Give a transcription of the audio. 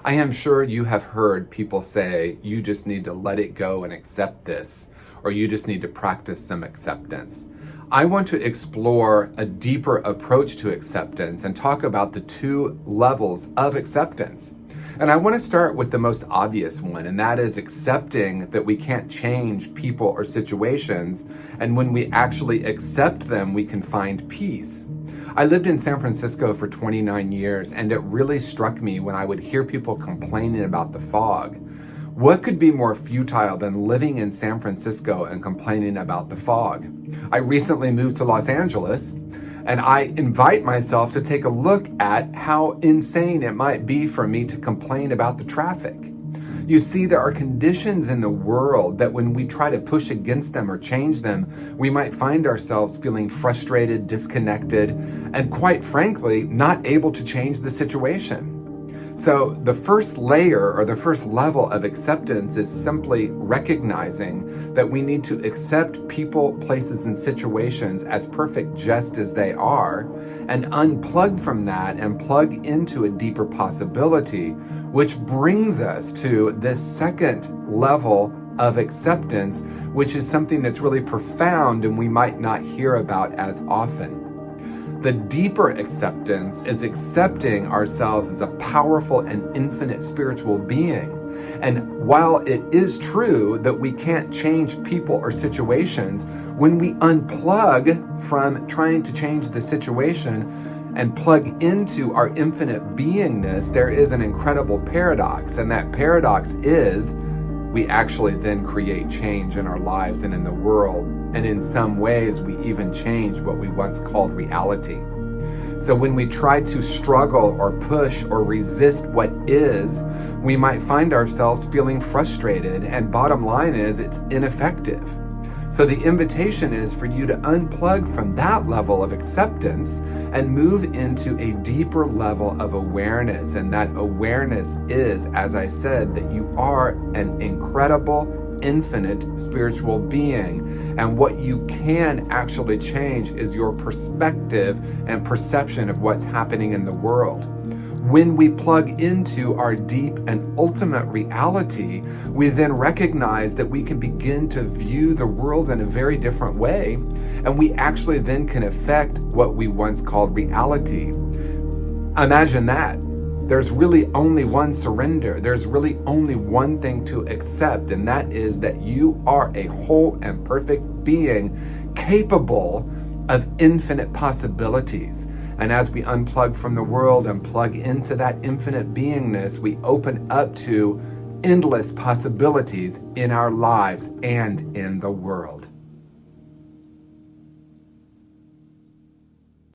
I am sure you have heard people say, you just need to let it go and accept this, or you just need to practice some acceptance. I want to explore a deeper approach to acceptance and talk about the two levels of acceptance. And I want to start with the most obvious one, and that is accepting that we can't change people or situations, and when we actually accept them, we can find peace. I lived in San Francisco for 29 years, and it really struck me when I would hear people complaining about the fog. What could be more futile than living in San Francisco and complaining about the fog? I recently moved to Los Angeles, and I invite myself to take a look at how insane it might be for me to complain about the traffic. You see, there are conditions in the world that when we try to push against them or change them, we might find ourselves feeling frustrated, disconnected, and quite frankly, not able to change the situation. So the first layer or the first level of acceptance is simply recognizing that we need to accept people, places, and situations as perfect just as they are, and unplug from that and plug into a deeper possibility, which brings us to this second level of acceptance, which is something that's really profound and we might not hear about as often. The deeper acceptance is accepting ourselves as a powerful and infinite spiritual being. And while it is true that we can't change people or situations, when we unplug from trying to change the situation and plug into our infinite beingness, there is an incredible paradox. And that paradox is we actually then create change in our lives and in the world. And in some ways, we even change what we once called reality. So when we try to struggle or push or resist what is, we might find ourselves feeling frustrated. And bottom line is, it's ineffective. So the invitation is for you to unplug from that level of acceptance and move into a deeper level of awareness. And that awareness is, as I said, that you are an incredible, infinite spiritual being. And what you can actually change is your perspective and perception of what's happening in the world. When we plug into our deep and ultimate reality, we then recognize that we can begin to view the world in a very different way, and we actually then can affect what we once called reality. Imagine that. There's really only one surrender. There's really only one thing to accept, and that is that you are a whole and perfect being capable of infinite possibilities. And as we unplug from the world and plug into that infinite beingness, we open up to endless possibilities in our lives and in the world.